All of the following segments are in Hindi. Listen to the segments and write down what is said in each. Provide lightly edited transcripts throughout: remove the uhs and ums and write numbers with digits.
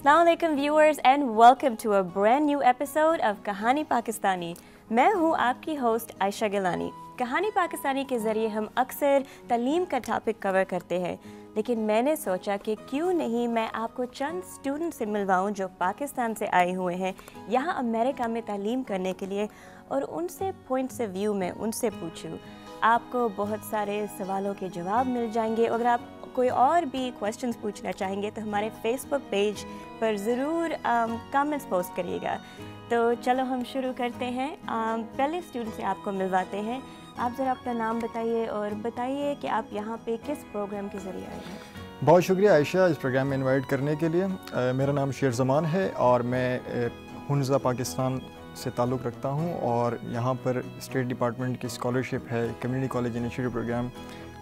अस्सलाम वालेकुम viewers and welcome to a brand new episode of Kahani Pakistani. मैं हूं आपकी होस्ट आयशा गिलानी। कहानी पाकिस्तानी के ज़रिए हम अक्सर तालीम का टॉपिक कवर करते हैं, लेकिन मैंने सोचा कि क्यों नहीं मैं आपको चंद स्टूडेंट से मिलवाऊं जो पाकिस्तान से आए हुए हैं यहाँ अमेरिका में तालीम करने के लिए, और उनसे पॉइंट्स ऑफ व्यू में उनसे पूछूं। आपको बहुत सारे सवालों के जवाब मिल जाएंगे। अगर आप कोई और भी क्वेश्चंस पूछना चाहेंगे तो हमारे फेसबुक पेज पर ज़रूर कमेंट्स पोस्ट करिएगा। तो चलो हम शुरू करते हैं। पहले स्टूडेंट से आपको मिलवाते हैं। आप ज़रा अपना नाम बताइए और बताइए कि आप यहाँ पे किस प्रोग्राम के ज़रिए आए हैं। बहुत शुक्रिया आयशा इस प्रोग्राम में इनवाइट करने के लिए। मेरा नाम शेर ज़मान है और मैं हुन्ज़ा पाकिस्तान से ताल्लुक़ रखता हूँ और यहाँ पर स्टेट डिपार्टमेंट की स्कॉलरशिप है, कम्युनिटी कॉलेज इनिशिएटिव प्रोग्राम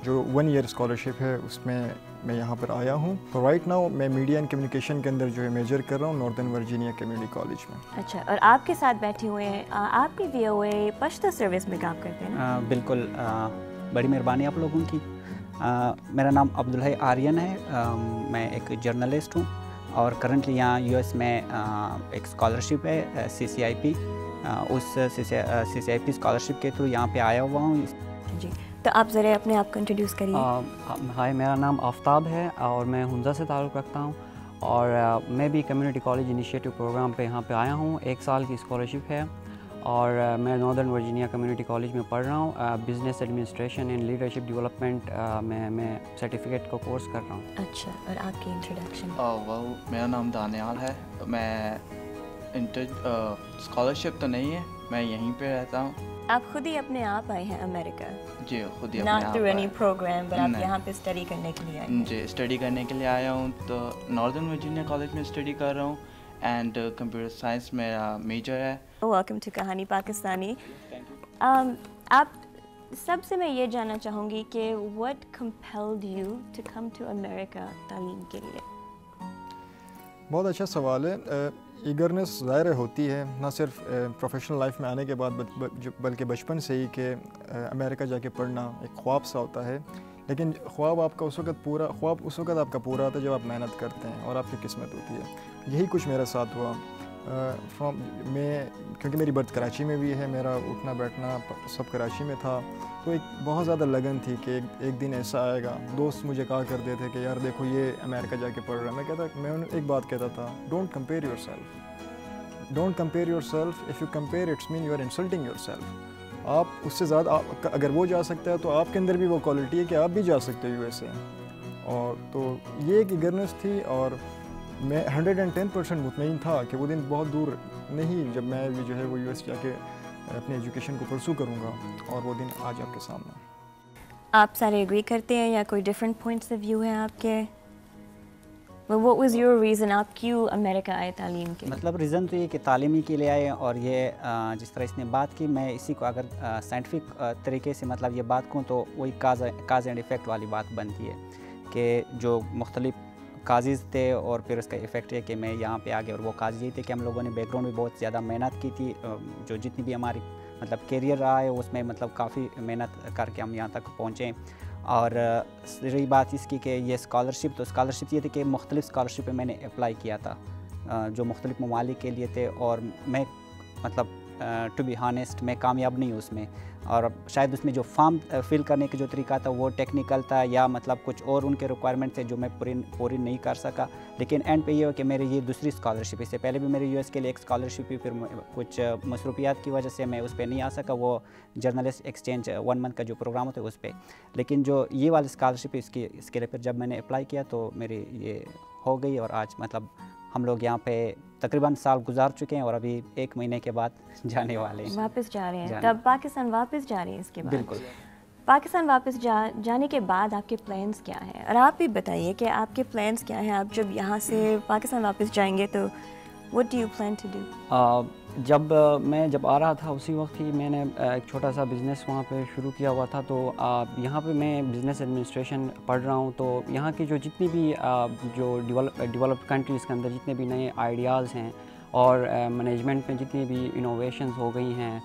जो 1 ईयर स्कॉलरशिप है, उसमें मैं यहाँ पर आया हूँ। तो राइट नाउ मैं मीडिया एंड कम्युनिकेशन के अंदर जो है मेजर कर रहा हूँ नॉर्दर्न वर्जीनिया कम्युनिटी कॉलेज में। अच्छा, और आपके साथ बैठे हुए हैं आप भी VOA पश्तो सर्विस में काम करते हैं ना? बिल्कुल, बड़ी मेहरबानी आप लोगों की। मेरा नाम अब्दुल आर्यन है। मैं एक जर्नलिस्ट हूँ और करंटली यहाँ US में एक स्कॉलरशिप है CCIP। उस CCIP स्कॉलरशिप के थ्रू यहाँ पे आया हुआ हूँ जी। तो आप ज़रा अपने आप को इंट्रोड्यूस करिए। हाय, मेरा नाम आफ्ताब है और मैं हुन्ज़ा से ताल्लुक़ रखता हूँ और मैं भी कम्युनिटी कॉलेज इनिशिएटिव प्रोग्राम पे यहाँ पे आया हूँ। 1 साल की स्कॉलरशिप है और मैं नॉर्दर्न वर्जीनिया कम्युनिटी कॉलेज में पढ़ रहा हूँ। Business administration and leadership development में मैं सर्टिफिकेट को कोर्स कर रहा हूँ। अच्छा, और आपकी इंट्रोडक्शन? मेरा नाम दानियाल है। मैं स्कॉलरशिप तो नहीं है, मैं यहीं पे रहता हूँ। आप खुद ही अपने आप आए हैं अमेरिका? जी, खुद ही अपने आप। नॉट थ्रू एनी प्रोग्राम, पर आप यहाँ पे स्टडी करने के लिए आए हैं? जी, स्टडी करने के लिए आया हूँ। तो नॉर्दर्न वर्जीनिया कॉलेज में स्टडी कर रहा हूँ एंड कंप्यूटर साइंस मेरा मेजर है। Welcome to Kahani Pakistani. आप सबसे मैं ये जानना चाहूँगी कि what compelled you to come to America तालीम के लिए? बहुत अच्छा सवाल है। ईगरनेस ज़ाहिर होती है ना सिर्फ प्रोफेशनल लाइफ में आने के बाद बल्कि बचपन से ही कि अमेरिका जाके पढ़ना एक ख्वाब सा होता है। लेकिन ख्वाब आपका उस वक्त आपका पूरा आता है जब आप मेहनत करते हैं और आपकी किस्मत होती है। यही कुछ मेरे साथ हुआ। क्योंकि मेरी बर्थ कराची में भी है, मेरा उठना बैठना सब कराची में था, तो एक बहुत ज़्यादा लगन थी कि एक दिन ऐसा आएगा। दोस्त मुझे कहा करते थे कि यार देखो ये अमेरिका जाके पढ़ रहा है। मैं उन्हें एक बात कहता था, don't compare yourself. If you compare it's mean you are insulting yourself. आप उससे ज़्यादा अगर वो जा सकता है तो आपके अंदर भी वो क्वालिटी है कि आप भी जा सकते हो USA। और तो ये एक ईगरनेस थी और मैं 110% मुतमईन था कि वो दिन बहुत दूर नहीं जब मैं भी जो है वो US जाके अपनी एजुकेशन को परसू करूँगा, और वो दिन आज आपके सामने। आप सारे एग्री करते हैं या कोई डिफरेंट पॉइंट्स ऑफ व्यू हैं आपके? What was your reason, आप क्यों अमेरिका आए तालीम के? मतलब रीज़न तो ये कि तालीमी के लिए आए, और ये जिस तरह इसने बात की, मैं इसी को अगर साइंटिफिक तरीके से मतलब ये बात कहूँ तो वही काज एंड इफ़ेक्ट वाली बात बनती है कि जो मुख्तलिफ काजेज़ थे और फिर उसका इफ़ेक्ट है कि मैं यहाँ पे आ गया। और वो काज ये थे कि हम लोगों ने बैकग्राउंड में बहुत ज़्यादा मेहनत की थी। जो जितनी भी हमारी मतलब कैरियर रहा है उसमें मतलब काफ़ी मेहनत करके हम यहाँ तक पहुँचे। और रही बात इसकी कि ये स्कॉलरशिप, तो स्कॉलरशिप ये थी कि मुख्तलिफ़ स्कॉलरशिप पे मैंने अप्लाई किया था जो मुख्तलिफ़ ममालिक के लिए थे, और मैं मतलब टू बी हॉनेस्ट मैं कामयाब नहीं हूँ उसमें। और शायद उसमें जो फॉर्म फिल करने का जो तरीका था वो टेक्निकल था या मतलब कुछ और उनके रिक्वायरमेंट थे जो मैं पूरी नहीं कर सका। लेकिन एंड पे ये हो कि मेरी ये दूसरी स्कॉलरशिप, इससे पहले भी मेरे US के लिए एक स्कॉलरशिप हुई, फिर कुछ मसरूफियात की वजह से मैं उस पर नहीं आ सका, वो जर्नलिस्ट एक्सचेंज 1 मंथ का जो प्रोग्राम होता है उस पर। लेकिन जो ये वाली स्कॉलरशिप इसके लिए फिर जब मैंने अप्लाई किया तो मेरी ये हो गई, और आज मतलब हम लोग यहाँ पे तकरीबन साल गुजार चुके हैं और अभी 1 महीने के बाद जाने वाले हैं। वापस जा रहे हैं? तब पाकिस्तान वापस जा रहे हैं इसके बाद? बिल्कुल। पाकिस्तान वापस जाने के बाद आपके प्लान्स क्या हैं? और आप भी बताइए कि आपके प्लान्स क्या हैं। आप जब यहाँ से पाकिस्तान वापस जाएंगे तो what do you plan to do? जब आ रहा था उसी वक्त ही मैंने एक छोटा सा बिज़नेस वहाँ पे शुरू किया हुआ था। तो यहाँ पे मैं बिज़नेस एडमिनिस्ट्रेशन पढ़ रहा हूँ। तो यहाँ की जो जितनी भी जो डेवलप्ड कंट्रीज़ के अंदर जितने भी नए आइडियाज़ हैं और मैनेजमेंट में जितनी भी इनोवेशंस हो गई हैं,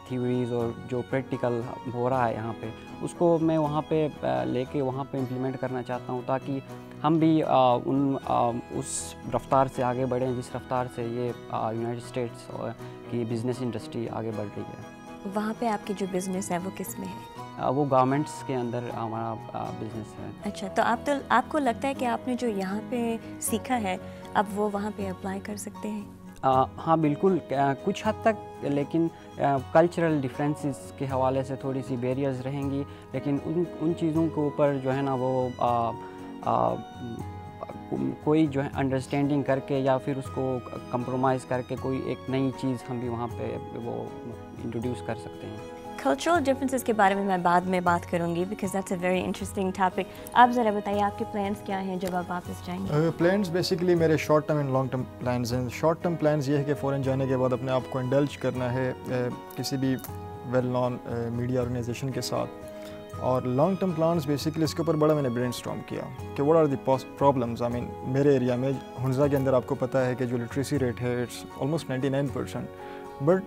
थ्योरीज़ और जो प्रैक्टिकल हो रहा है यहाँ पे, उसको मैं वहाँ पे लेके वहाँ पे इम्प्लीमेंट करना चाहता हूँ, ताकि हम भी उस रफ्तार से आगे बढ़ें जिस रफ्तार से ये यूनाइटेड स्टेट्स की बिज़नेस इंडस्ट्री आगे बढ़ रही है। वहाँ पे आपकी जो बिज़नेस है वो किस में है? वो गारमेंट्स के अंदर हमारा बिज़नेस है। अच्छा, तो आपको लगता है कि आपने जो यहाँ पे सीखा है अब वो वहाँ पे अप्लाई कर सकते हैं? हाँ बिल्कुल, कुछ हद तक, लेकिन कल्चरल डिफरेंसेस के हवाले से थोड़ी सी बैरियर्स रहेंगी, लेकिन उन चीज़ों के ऊपर जो है ना वो कोई जो है अंडरस्टैंडिंग करके या फिर उसको कंप्रोमाइज़ करके कोई एक नई चीज़ हम भी वहाँ पे वो इंट्रोड्यूस कर सकते हैं। कल्चरल डिफरेंसेस के बारे में मैं बाद में बात करूँगी, because that's a very interesting topic. आप ज़रा बताइए आपके प्लान्स क्या हैं जब आप वापस जाएंगे? प्लान्स बेसिकली मेरे short term and long term plans हैं। शॉर्ट टर्म प्लान्स ये है कि फ़ौरन जाने के बाद अपने आप को इंडल्ज करना है किसी भी वेल नॉन मीडिया ऑर्गेनाइजेशन के साथ। और लॉन्ग टर्म प्लान्स बेसिकली इसके ऊपर बड़ा मैंने ब्रेनस्टॉर्म किया कि what are the problems. I mean मेरे एरिया में हुंज़ा के अंदर आपको पता है कि जो लिटरेसी रेट है इट्स ऑलमोस्ट 99%, बट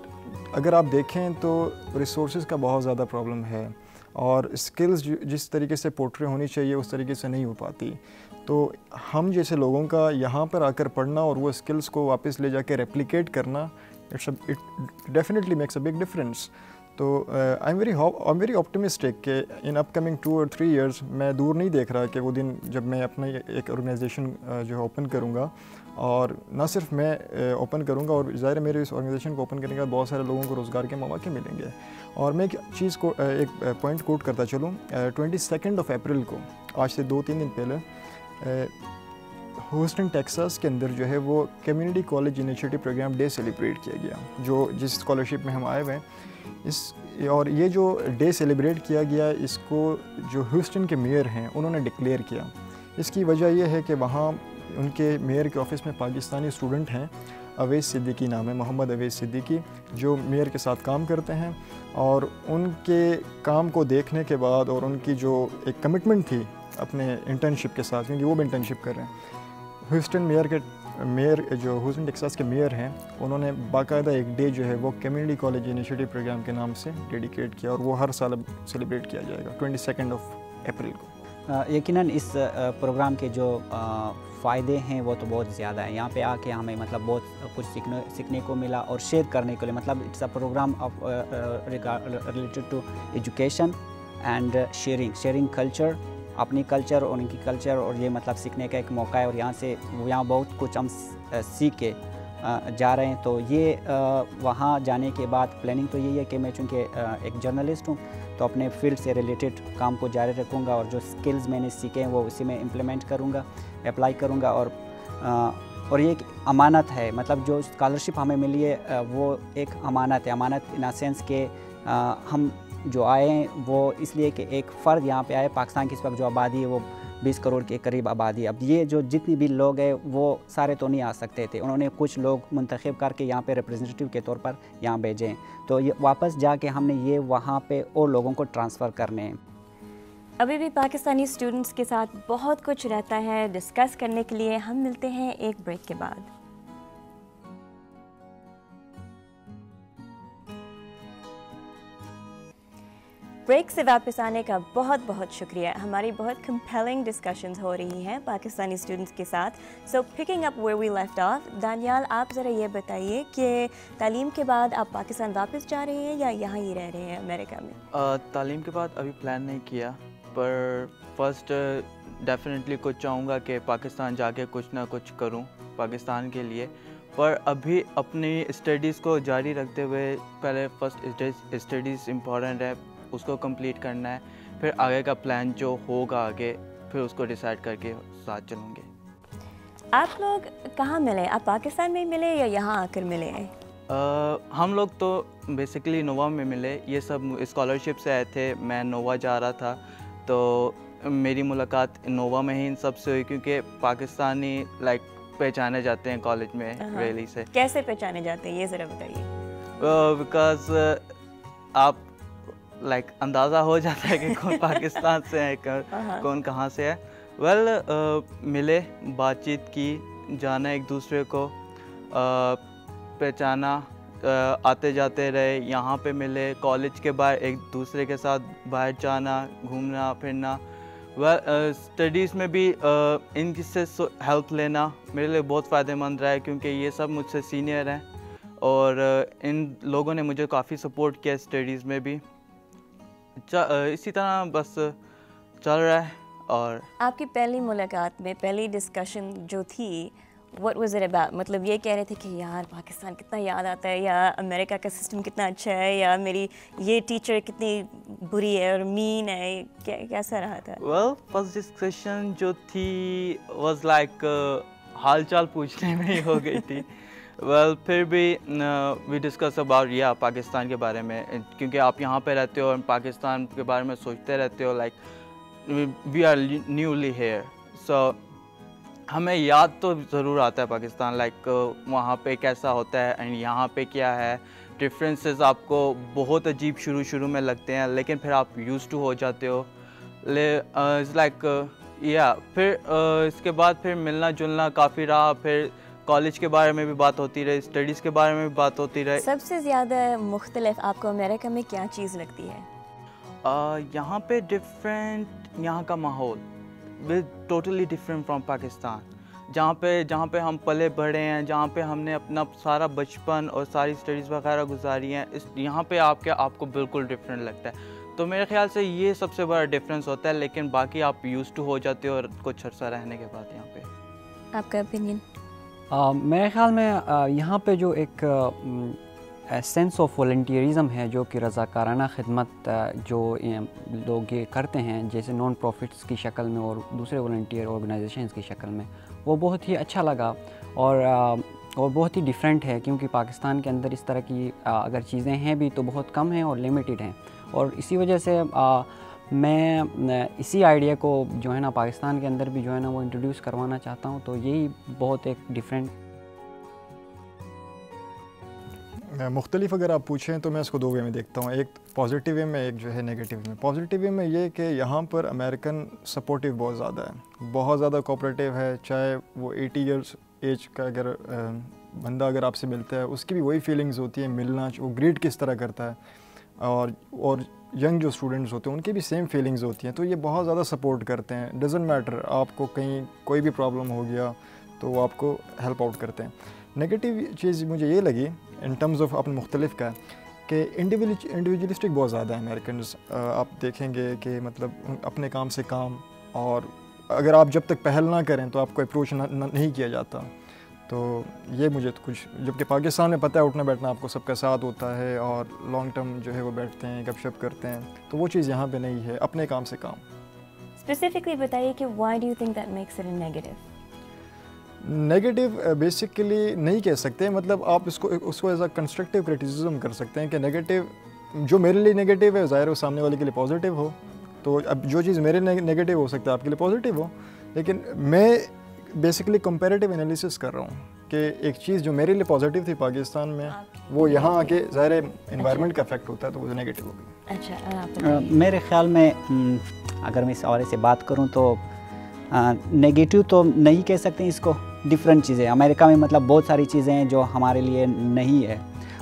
अगर आप देखें तो रिसोर्सेज का बहुत ज़्यादा प्रॉब्लम है और स्किल्स जिस तरीके से पोर्ट्रे होनी चाहिए उस तरीके से नहीं हो पाती। तो हम जैसे लोगों का यहाँ पर आकर पढ़ना और वो स्किल्स को वापस ले जाके रेप्लिकेट करना, it definitely makes a big difference. तो आई एम वेरी ऑप्टिमिस्टिक कि इन अपकमिंग 2 और 3 ईयर्स मैं दूर नहीं देख रहा कि वो दिन जब मैं अपना एक ऑर्गेनाइजेशन जो है ओपन करूँगा, और ना सिर्फ मैं ओपन करूँगा, और ज़ाहिर है मेरे इस ऑर्गेनाइजेशन को ओपन करने के बाद बहुत सारे लोगों को रोज़गार के मौके मिलेंगे। और मैं एक चीज़ को एक पॉइंट कोट करता चलूँ, 22 अप्रैल को, आज से 2-3 दिन पहले ह्यूस्टन टेक्सास के अंदर जो है वो community college initiative program day celebrate किया गया, जो जिस स्कॉलरशिप में हम आए हुए हैं। और ये जो डे सेलिब्रेट किया गया, इसको जो ह्यूस्टन के मेयर हैं उन्होंने डिक्लेयर किया। इसकी वजह यह है कि वहाँ उनके मेयर के ऑफ़िस में पाकिस्तानी स्टूडेंट हैं, अवैस सिद्दीकी नाम है, मोहम्मद अवैस सिद्दीकी, जो मेयर के साथ काम करते हैं। और उनके काम को देखने के बाद और उनकी जो एक कमिटमेंट थी अपने इंटर्नशिप के साथ, क्योंकि वो भी इंटर्नशिप कर रहे हैं, ह्यूस्टन मेयर जो ह्यूस्टन टेक्सास के मेयर हैं, उन्होंने बाकायदा एक डे जो है वो कम्युनिटी कॉलेज इनिशिएटिव प्रोग्राम के नाम से डेडिकेट किया, और वो हर साल अब सेलिब्रेट किया जाएगा 22 अप्रैल को। यकीनन इस प्रोग्राम के जो फ़ायदे हैं वो तो बहुत ज़्यादा है। यहाँ पे आके हमें मतलब बहुत कुछ सीखने को मिला और शेयर करने के लिए, मतलब it's a program of related to education and sharing culture, अपनी कल्चर और उनकी कल्चर, और ये मतलब सीखने का एक मौका है। और यहाँ बहुत कुछ हम सीख के जा रहे हैं। तो ये वहाँ जाने के बाद प्लानिंग तो यही है कि मैं चूँकि एक जर्नलिस्ट हूँ तो अपने फील्ड से रिलेटेड काम को जारी रखूँगा, और जो स्किल्स मैंने सीखे हैं वो उसी में इम्प्लीमेंट करूँगा, अप्लाई करूँगा। और ये एक अमानत है, मतलब जो स्कॉलरशिप हमें मिली है वो एक अमानत है। अमानत इन अ सेंस के हम जो आए हैं वो इसलिए कि एक फ़र्द यहाँ पे आए। पाकिस्तान की इस वक्त जो आबादी है वो 20 करोड़ के करीब आबादी है। अब ये जो जितनी भी लोग हैं वो सारे तो नहीं आ सकते थे, उन्होंने कुछ लोग मुंतखब करके यहाँ पे रिप्रेजेंटेटिव के तौर पर यहाँ भेजे हैं। तो ये वापस जाके हमने ये वहाँ पे और लोगों को ट्रांसफ़र करने हैं। अभी भी पाकिस्तानी स्टूडेंट्स के साथ बहुत कुछ रहता है डिस्कस करने के लिए। हम मिलते हैं एक ब्रेक के बाद। ब्रेक से वापस आने का बहुत बहुत शुक्रिया। हमारी बहुत कंपेलिंग डिस्कशंस हो रही हैं पाकिस्तानी स्टूडेंट्स के साथ। So picking up where we left off, Daniyal आप ज़रा ये बताइए कि तालीम के बाद आप पाकिस्तान वापस जा रहे हैं या यहाँ ही रह रहे हैं अमेरिका में? तालीम के बाद अभी प्लान नहीं किया, पर फर्स्ट डेफिनेटली कुछ चाहूँगा कि पाकिस्तान जाके कुछ ना कुछ करूँ पाकिस्तान के लिए। पर अभी अपनी स्टडीज़ को जारी रखते हुए पहले फर्स्ट स्टडीज़ इम्पॉर्टेंट है, उसको कंप्लीट करना है, फिर आगे का प्लान जो होगा आगे फिर उसको डिसाइड करके साथ चलूँगे। आप लोग कहाँ मिले? आप पाकिस्तान में मिले या यहाँ आकर मिले हैं? हम लोग तो बेसिकली नोवा में मिले। ये सब स्कॉलरशिप से आए थे, मैं नोवा जा रहा था तो मेरी मुलाकात नोवा में ही इन सब से हुई, क्योंकि पाकिस्तानी पहचाने जाते हैं कॉलेज में रैली से। कैसे पहचाने जाते हैं ये ज़रा बताइए। बिकॉज आप अंदाज़ा हो जाता है कि कौन पाकिस्तान से है, कौन कहाँ से है। मिले, बातचीत की, जाना एक दूसरे को। पहचाना, आते जाते रहे, यहाँ पे मिले, कॉलेज के बाहर एक दूसरे के साथ बाहर जाना, घूमना फिरना, वह स्टडीज़ में भी इनसे हेल्प लेना मेरे लिए बहुत फ़ायदेमंद रहा है, क्योंकि ये सब मुझसे सीनियर हैं और इन लोगों ने मुझे काफ़ी सपोर्ट किया स्टडीज़ में भी। इसी तरह बस चल रहा है। और आपकी पहली मुलाकात में पहली डिस्कशन जो थी, व्हाट वाज इट अबाउट? मतलब ये कह रहे थे कि यार पाकिस्तान कितना याद आता है, या अमेरिका का सिस्टम कितना अच्छा है, या मेरी ये टीचर कितनी बुरी है और मीन है, कैसा रहा था? वेल, फर्स्ट डिस्कशन जो थी वाज लाइक हाल चाल पूछने में ही हो गई थी। वेल, फिर भी वी डिस्कस अबाउट पाकिस्तान के बारे में, क्योंकि आप यहाँ पे रहते हो और पाकिस्तान के बारे में सोचते रहते हो। Like we are newly here, so हमें याद तो ज़रूर आता है पाकिस्तान, लाइक वहाँ पे कैसा होता है एंड यहाँ पे क्या है। डिफरेंसेस आपको बहुत अजीब शुरू में लगते हैं, लेकिन फिर आप यूज्ड टू हो जाते हो। इट्स लाइक फिर इसके बाद फिर मिलना जुलना काफ़ी रहा। फिर कॉलेज के बारे में भी बात होती रही, स्टडीज़ के बारे में भी बात होती रही। सबसे ज़्यादा मुख्तलिफ आपको अमेरिका में क्या चीज़ लगती है? यहाँ पे डिफरेंट, यहाँ का माहौल टोटली डिफरेंट फ्रॉम पाकिस्तान। जहाँ पे हम पले बढ़े हैं, जहाँ पे हमने अपना सारा बचपन और सारी स्टडीज़ वगैरह गुजारी हैं, यहाँ पे आपको बिल्कुल डिफरेंट लगता है। तो मेरे ख्याल से ये सबसे बड़ा डिफरेंस होता है, लेकिन बाकी आप यूज्ड टू हो जाते हो और कुछ अर्सा रहने के बाद यहाँ पे। आपका ओपिनियन? मेरे ख्याल में यहाँ पे जो एक सेंस ऑफ वॉलंटियरिज़म है, जो कि रज़ाकाराना खिदमत जो लोग ये करते हैं, जैसे नॉन प्रॉफिट्स की शक्ल में और दूसरे वॉलंटियर ऑर्गेनाइजेशंस की शक्ल में, वो बहुत ही अच्छा लगा और बहुत ही डिफरेंट है, क्योंकि पाकिस्तान के अंदर इस तरह की अगर चीज़ें हैं भी तो बहुत कम हैं और लिमिटेड हैं। और इसी वजह से मैं इसी आइडिया को जो है ना पाकिस्तान के अंदर भी जो है ना वो इंट्रोड्यूस करवाना चाहता हूँ। तो यही बहुत एक डिफरेंट मुख्तलिफ अगर आप पूछें तो मैं इसको दो वे में देखता हूँ, एक पॉजिटिव वे में, एक जो है नेगेटिव में। पॉजिटिव वे में ये कि यहाँ पर अमेरिकन सपोर्टिव बहुत ज़्यादा है, बहुत ज़्यादा कोऑपरेटिव है। चाहे वो 80 इयर्स एज का अगर बंदा अगर आपसे मिलता है, उसकी भी वही फीलिंग्स होती है, मिलना वो ग्रीट किस तरह करता है, और यंग जो स्टूडेंट्स होते हैं उनकी भी सेम फीलिंग्स होती हैं। तो ये बहुत ज़्यादा सपोर्ट करते हैं। डज़न्ट मैटर आपको कहीं कोई भी प्रॉब्लम हो गया तो वो आपको हेल्प आउट करते हैं। नेगेटिव चीज़ मुझे ये लगी इन टर्म्स ऑफ अपने मुख्तलिफ का कि इंडिविजुअलिस्टिक बहुत ज़्यादा है अमेरिकन्स। आप देखेंगे कि मतलब अपने काम से काम, और अगर आप जब तक पहल ना करें तो आपको अप्रोच नहीं किया जाता। तो ये मुझे तो कुछ, जबकि पाकिस्तान में पता है उठना बैठना आपको सबका साथ होता है और लॉन्ग टर्म जो है वो बैठते हैं, गपशप करते हैं, तो वो चीज़ यहाँ पे नहीं है, अपने काम से काम। स्पेसिफिकली बताइए कि why do you think that makes it negative? Negative basically नहीं कह सकते, मतलब आप उसको एज अ कंस्ट्रक्टिव क्रिटिसिज्म कर सकते हैं कि नेगेटिव जो मेरे लिए नेगेटिव है ज़ाहिर है सामने वाले के लिए पॉजिटिव हो। तो अब जो चीज़ मेरे नेगेटिव हो सकता है आपके लिए पॉजिटिव हो, लेकिन मैं बेसिकली कंपैरेटिव एनालिसिस कर रहा हूँ कि एक चीज़ जो मेरे लिए पॉजिटिव थी पाकिस्तान में, वो यहाँ आके ज़ाहिर एनवायरनमेंट का इफेक्ट होता है तो वो नेगेटिव हो गई। अच्छा, मेरे ख्याल में अगर मैं इस हवाले से बात करूँ तो नेगेटिव तो नहीं कह सकते इसको, डिफरेंट चीज़ें अमेरिका में मतलब बहुत सारी चीज़ें हैं जो हमारे लिए नहीं है,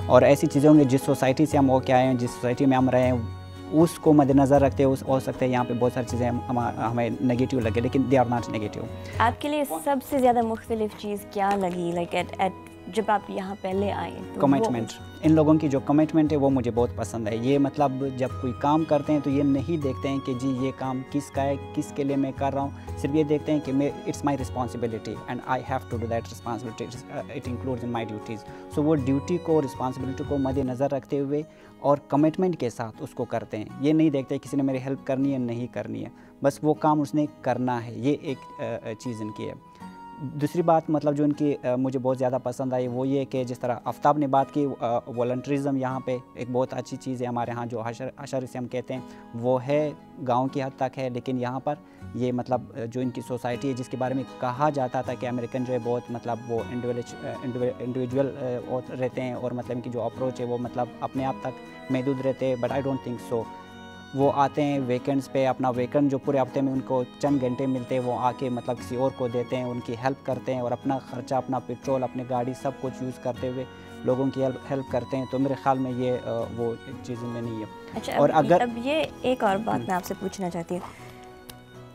और ऐसी चीज़ें होंगी जिस सोसाइटी से हम वो क्या हैं, जिस सोसाइटी में हम रहे हैं उसको मद्देनज़र रखते हुए हो सकता है यहाँ पे बहुत सारी चीज़ें हमें नेगेटिव लगे, लेकिन दे आर नॉट नेगेटिव। आपके लिए सबसे ज़्यादा मुख्तलिफ चीज़ क्या लगी, लाइक एट जब आप यहाँ पहले आए? कमिटमेंट, इन लोगों की जो कमिटमेंट है वो मुझे बहुत पसंद है। ये मतलब जब कोई काम करते हैं तो ये नहीं देखते हैं कि जी ये काम किसका है, किसके लिए मैं कर रहा हूँ, सिर्फ ये देखते हैं कि मैं it's my responsibility and I have to do that responsibility, it includes in my duties. So वो ड्यूटी को, रिस्पॉन्सिबिलिटी को मद्देनज़र रखते हुए और कमिटमेंट के साथ उसको करते हैं। ये नहीं देखते किसी ने मेरी हेल्प करनी है नहीं करनी है, बस वो काम उसने करना है, ये एक चीज़ इनकी है। दूसरी बात मतलब जो इनकी मुझे बहुत ज़्यादा पसंद आई वो ये कि जिस तरह आफ्ताब ने बात की, वॉलंटरिज़म यहाँ पे एक बहुत अच्छी चीज़ है। हमारे यहाँ जो हशर से हम कहते हैं वो है गांव की हद तक है, लेकिन यहाँ पर ये मतलब जो इनकी सोसाइटी है जिसके बारे में कहा जाता था कि अमेरिकन जो है बहुत मतलब वो इंडिविजुअल रहते हैं और मतलब इनकी जो अप्रोच है वो मतलब अपने आप तक महदूद रहते हैं, but I don't think so. वो आते हैं वीकेंड्स पे, अपना वीकेंड जो पूरे हफ्ते में उनको चंद घंटे मिलते हैं वो आके मतलब किसी और को देते हैं, उनकी हेल्प करते हैं और अपना ख़र्चा, अपना पेट्रोल, अपनी गाड़ी सब कुछ यूज़ करते हुए लोगों की हेल्प करते हैं। तो मेरे ख्याल में ये वो चीज़ में नहीं है। अच्छा, और अगर अब ये एक और बात मैं आपसे पूछना चाहती हूँ।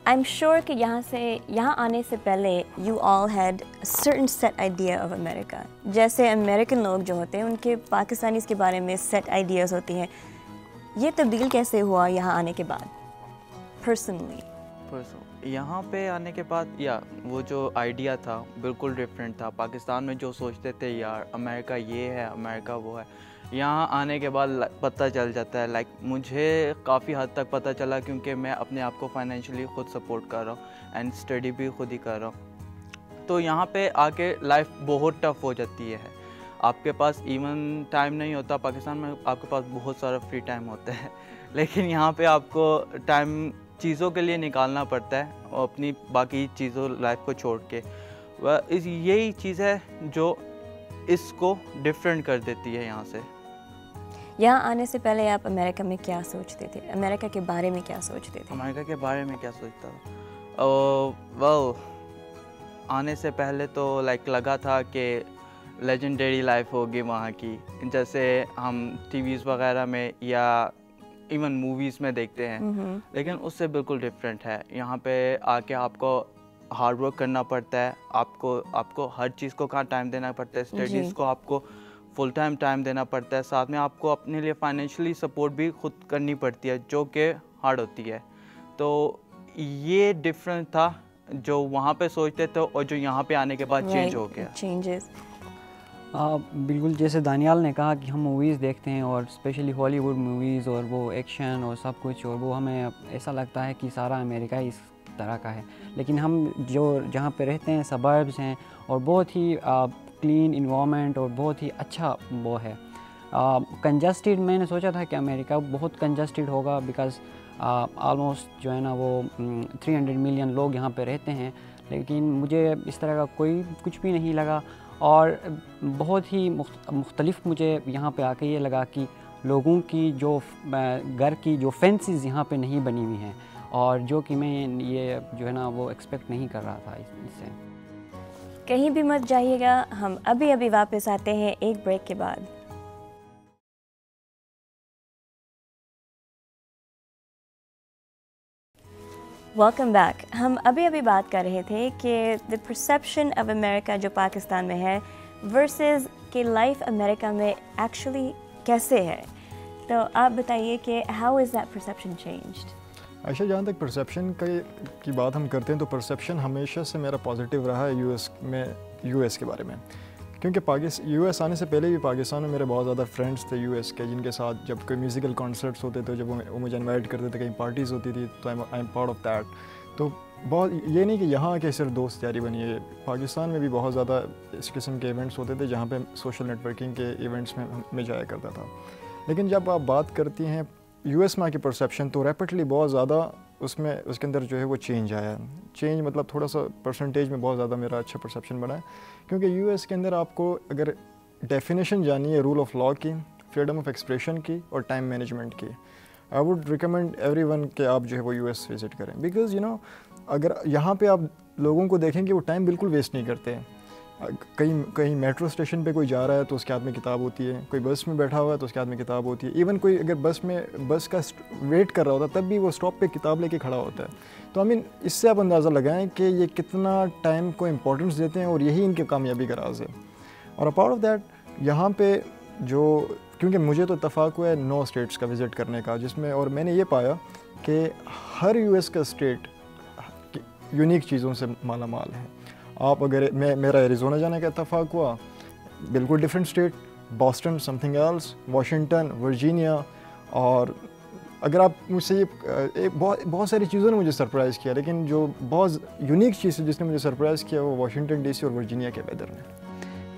आई एम श्योर कि यहाँ आने से पहले you all had certain set idea of America. जैसे अमेरिकन लोग जो होते हैं उनके पाकिस्तानीज़ के बारे में सेट आइडियाज़ होती हैं। ये तब्दील कैसे हुआ यहाँ आने के बाद पर्सनली? यहाँ पे आने के बाद या वो जो आइडिया था बिल्कुल डिफरेंट था। पाकिस्तान में जो सोचते थे यार अमेरिका ये है, अमेरिका वो है, यहाँ आने के बाद पता चल जाता है। लाइक मुझे काफ़ी हद तक पता चला क्योंकि मैं अपने आप को फाइनेंशियली खुद सपोर्ट कर रहा हूँ एंड स्टडी भी खुद ही कर रहा हूँ। तो यहाँ पे आके लाइफ बहुत टफ हो जाती है। आपके पास इवन टाइम नहीं होता। पाकिस्तान में आपके पास बहुत सारा फ्री टाइम होता है, लेकिन यहाँ पे आपको टाइम चीज़ों के लिए निकालना पड़ता है और अपनी बाकी चीज़ों लाइफ को छोड़ के। वह यही चीज़ है जो इसको डिफरेंट कर देती है यहाँ से। यहाँ आने से पहले आप अमेरिका में क्या सोचते थे? अमेरिका के बारे में क्या सोचते थे? अमेरिका के बारे में क्या सोचता था? वेल, आने से पहले तो लाइक लगा था कि लेजेंडरी लाइफ होगी वहाँ की, जैसे हम टीवीज़ वगैरह में या इवन मूवीज़ में देखते हैं। लेकिन उससे बिल्कुल डिफरेंट है। यहाँ पे आके आपको हार्ड वर्क करना पड़ता है। आपको हर चीज़ को कहाँ टाइम देना पड़ता है। स्टडीज़ को आपको फुल टाइम देना पड़ता है। साथ में आपको अपने लिए फाइनेंशियली सपोर्ट भी खुद करनी पड़ती है, जो कि हार्ड होती है। तो ये डिफरेंस था जो वहाँ पे सोचते थे और जो यहाँ पे आने के बाद चेंज हो गया। चेंजेस बिल्कुल जैसे दानियाल ने कहा कि हम मूवीज़ देखते हैं और स्पेशली हॉलीवुड मूवीज़ और वो एक्शन और सब कुछ, और वो हमें ऐसा लगता है कि सारा अमेरिका इस तरह का है। लेकिन हम जो जहाँ पे रहते हैं सबर्ब्स हैं और बहुत ही क्लीन इन्वायरमेंट और बहुत ही अच्छा वो है। कंजस्टेड, मैंने सोचा था कि अमेरिका बहुत कंजस्टेड होगा बिकॉज़ ऑलमोस्ट जो है ना वो 300 मिलियन लोग यहाँ पे रहते हैं। लेकिन मुझे इस तरह का कोई कुछ भी नहीं लगा और बहुत ही मुख्तलिफ मुझे यहाँ पे आके ये लगा कि लोगों की जो घर की जो फेंसेस यहाँ पे नहीं बनी हुई हैं, और जो कि मैं ये जो है ना वो एक्सपेक्ट नहीं कर रहा था इससे। कहीं भी मत जाइएगा, हम अभी वापस आते हैं एक ब्रेक के बाद। Welcome back. हम अभी बात कर रहे थे कि द परसेप्शन ऑफ अमेरिका जो पाकिस्तान में है वर्सेस कि लाइफ अमेरिका में एक्चुअली कैसे है। तो आप बताइए कि how is that perception changed? Ayesha, जहाँ तक परसेप्शन की बात हम करते हैं तो परसेप्शन हमेशा से मेरा पॉजिटिव रहा है यूएस के बारे में, क्योंकि यूएस आने से पहले भी पाकिस्तान में मेरे बहुत ज़्यादा फ्रेंड्स थे यूएस के, जिनके साथ जब कोई म्यूज़िकल कॉन्सर्ट्स होते थे, जब वो मुझे इनवाइट करते थे, कहीं पार्टीज़ होती थी, तो I am part of that. तो बहुत ये नहीं कि यहाँ आके सिर्फ दोस्त यारी बनी है, पाकिस्तान में भी बहुत ज़्यादा इस किस्म के इवेंट्स होते थे जहाँ पे सोशल नेटवर्किंग के इवेंट्स में मैं जाया करता था। लेकिन जब आप बात करती हैं यूएस में आके परसेप्शन, तो रैपिडली बहुत ज़्यादा उसके अंदर जो है वो चेंज आया है। चेंज मतलब थोड़ा सा परसेंटेज में बहुत ज़्यादा मेरा अच्छा परसेप्शन बना है, क्योंकि यूएस के अंदर आपको अगर डेफिनेशन जानी है रूल ऑफ लॉ की, फ्रीडम ऑफ एक्सप्रेशन की और टाइम मैनेजमेंट की, आई वुड रिकमेंड एवरीवन कि आप जो है वो यूएस विज़िट करें। बिकॉज़ अगर यहाँ पे आप लोगों को देखेंगे वो टाइम बिल्कुल वेस्ट नहीं करते हैं। कहीं मेट्रो स्टेशन पे कोई जा रहा है तो उसके हाथ में किताब होती है, कोई बस में बैठा हुआ है तो उसके हाथ में किताब होती है, इवन कोई अगर बस का वेट कर रहा होता है तब भी वो स्टॉप पे किताब लेके खड़ा होता है। तो इससे आप अंदाज़ा लगाएं कि ये कितना टाइम को इम्पोर्टेंस देते हैं और यही इनके कामयाबी का राज है। और अपार्ट ऑफ दैट यहाँ पे क्योंकि मुझे तो इत्तफाक हुआ है 9 स्टेट्स का विज़िट करने का, जिसमें और मैंने ये पाया कि हर यूएस का स्टेट यूनिक चीज़ों से माला माल है। आप अगर मेरा एरिज़ोना जाने का इत्तफाक हुआ, बिल्कुल different state, Boston something else, Washington, Virginia. और अगर आप मुझसे बहुत सारी चीज़ों ने मुझे सरप्राइज़ किया, लेकिन जो बहुत यूनिक चीज़ है जिसने मुझे सरप्राइज़ किया वो वाशिंगटन डीसी और वर्जीनिया के वेदर ने।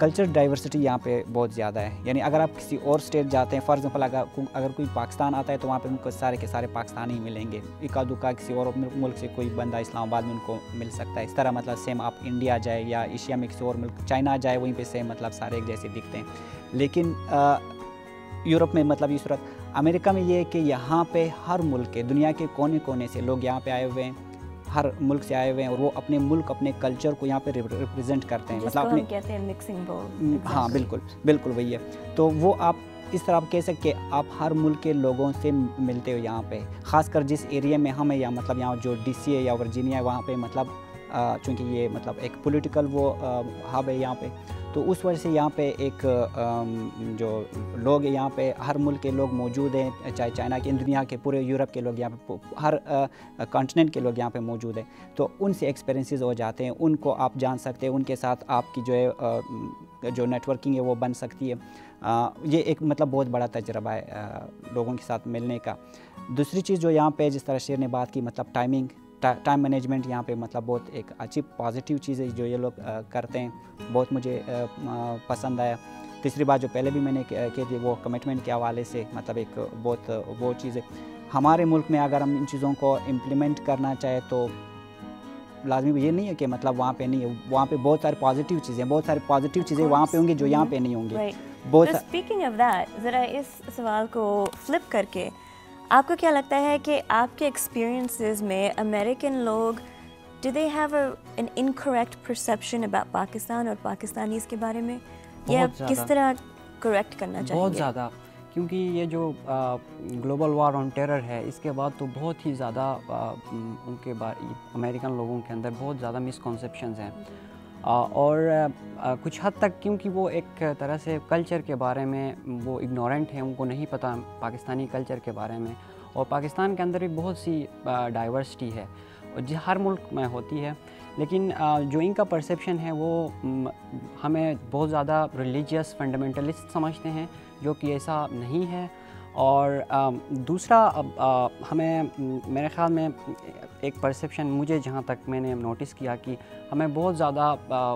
कल्चर डाइवर्सिटी यहाँ पे बहुत ज़्यादा है। यानी अगर आप किसी और स्टेट जाते हैं, फॉर एग्जांपल अगर कोई पाकिस्तान आता है तो वहाँ पे उनको सारे के सारे पाकिस्तानी मिलेंगे। इक्का दुक्का किसी और मुल्क से कोई बंदा इस्लामाबाद में उनको मिल सकता है। इस तरह मतलब सेम आप इंडिया जाए या एशिया में किसी और मुल्क, चाइना जाए, वहीं पे सेम मतलब सारे एक जैसे दिखते हैं। लेकिन यूरोप में मतलब ये सूरत अमेरिका में ये है कि यहाँ पे हर मुल्क के, दुनिया के कोने कोने से लोग यहाँ पे आए हुए हैं, हर मुल्क से आए हुए हैं, और वो अपने मुल्क, अपने कल्चर को यहाँ पे रिप्रेजेंट करते हैं। मतलब अपने कहते हैं मिक्सिंग बोल। हाँ बिल्कुल बिल्कुल वही है। तो वो आप इस तरह आप कह सकते हैं, आप हर मुल्क के लोगों से मिलते हो यहाँ पे, ख़ासकर जिस एरिया में हम है, या मतलब यहाँ जो DC है या वर्जीनिया है, वहाँ पे मतलब चूँकि ये मतलब एक पॉलिटिकल वो हब है यहाँ पे, तो उस वजह से यहाँ पे एक जो लोग हैं यहाँ पे, हर मुल्क के लोग मौजूद हैं, चाहे चाइना के, दुनिया के पूरे यूरोप के लोग यहाँ पे, हर कॉन्टिनेंट के लोग यहाँ पे मौजूद हैं। तो उनसे एक्सपीरियंसेस हो जाते हैं, उनको आप जान सकते हैं, उनके साथ आपकी जो है जो नेटवर्किंग है वो बन सकती है। ये एक मतलब बहुत बड़ा तजर्बा है लोगों के साथ मिलने का। दूसरी चीज़ जो यहाँ पे, जिस तरह शेर ने बात की, मतलब टाइम मैनेजमेंट यहाँ पे मतलब बहुत एक अच्छी पॉजिटिव चीज़ है जो ये लोग करते हैं, बहुत मुझे पसंद आया। तीसरी बात जो पहले भी मैंने कही थी, वो कमिटमेंट के हवाले से मतलब एक बहुत वो चीज़ है। हमारे मुल्क में अगर हम इन चीज़ों को इम्प्लीमेंट करना चाहें तो लाजमी ये नहीं है कि मतलब वहाँ पे नहीं है, वहाँ पे बहुत सारी पॉजिटिव चीज़ें, बहुत सारी पॉजिटिव चीज़ें वहाँ पे होंगी जो यहाँ पे नहीं होंगी। बहुत स्पीकिंग ऑफ दैट, ज़रा इस सवाल को फ्लिप करके आपको क्या लगता है कि आपके एक्सपीरियंसेस में अमेरिकन लोग, do they have an incorrect perception about Pakistan और पाकिस्तानीज़ के बारे में, या किस तरह करेक्ट करना चाहिए? बहुत ज़्यादा, क्योंकि ये जो ग्लोबल वार ऑन टेरर है, इसके बाद तो बहुत ही ज़्यादा उनके अमेरिकन लोगों के अंदर बहुत ज़्यादा मिसकॉन्सेप्शंस हैं, और कुछ हद तक क्योंकि वो एक तरह से कल्चर के बारे में वो इग्नोरेंट हैं, उनको नहीं पता पाकिस्तानी कल्चर के बारे में। और पाकिस्तान के अंदर भी बहुत सी डाइवर्सिटी है और जो हर मुल्क में होती है, लेकिन जो इनका परसेप्शन है वो हमें बहुत ज़्यादा रिलीजियस फंडामेंटलिस्ट समझते हैं, जो कि ऐसा नहीं है। और दूसरा हमें मेरे ख़्याल में एक परसेप्शन, मुझे जहाँ तक मैंने नोटिस किया कि हमें बहुत ज़्यादा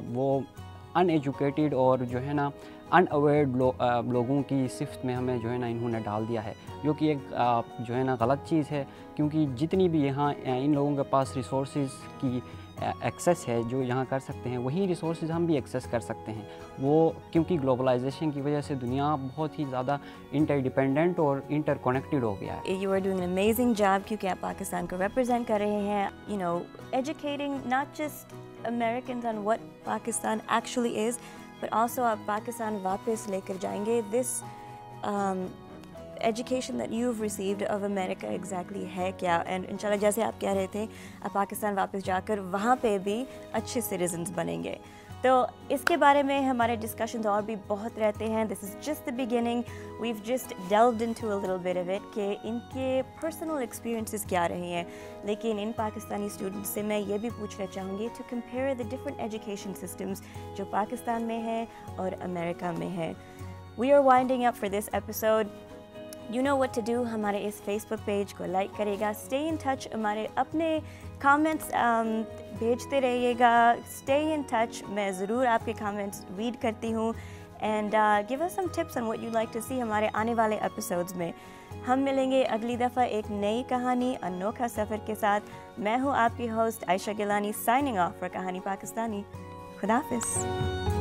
वो अनएजुकेटेड और जो है ना अनअवेयर्ड लोगों की सिफ्त में हमें जो है ना इन्होंने डाल दिया है, जो कि एक जो है ना गलत चीज़ है। क्योंकि जितनी भी यहाँ इन लोगों के पास रिसोर्सेज की एक्सेस है, जो यहाँ कर सकते हैं, वही रिसोर्सेज हम भी एक्सेस कर सकते हैं। वो क्योंकि ग्लोबलाइजेशन की वजह से दुनिया बहुत ही ज़्यादा इंटरडिपेंडेंट और इंटरकनेक्टेड हो गया है। You are doing an amazing job, क्योंकि आप पाकिस्तान को रिप्रेजेंट कर रहे हैं, you know, educating not just Americans on what Pakistan actually is, but also आप पाकिस्तान वापस लेकर जाएंगे this education that you have received of America exactly है क्या। एंड इंशाल्लाह जैसे आप कह रहे थे, आप पाकिस्तान वापस जाकर वहाँ पे भी अच्छे सिटीजन्स बनेंगे। तो इसके बारे में हमारे डिस्कशंस और भी बहुत रहते हैं। This is just the beginning, we have just delved into a little bit of it कि इनके पर्सनल एक्सपीरियंसेस क्या रहे हैं। लेकिन इन पाकिस्तानी स्टूडेंट्स से मैं ये भी पूछना चाहूँगी to compare the different education systems जो पाकिस्तान में है और अमेरिका में है। We are winding up for this episode. You know what to do, हमारे इस Facebook पेज को लाइक करेगा, stay in touch, हमारे अपने comments भेजते रहिएगा, stay in touch, मैं ज़रूर आपके comments read करती हूँ, and give us some tips on what you'd like to see हमारे आने वाले episodes में। हम मिलेंगे अगली दफ़ा एक नई कहानी, अनोखा सफ़र के साथ। मैं हूँ आपकी host Ayesha Gilani, signing off for कहानी पाकिस्तानी। खुदा हाफ़िज़।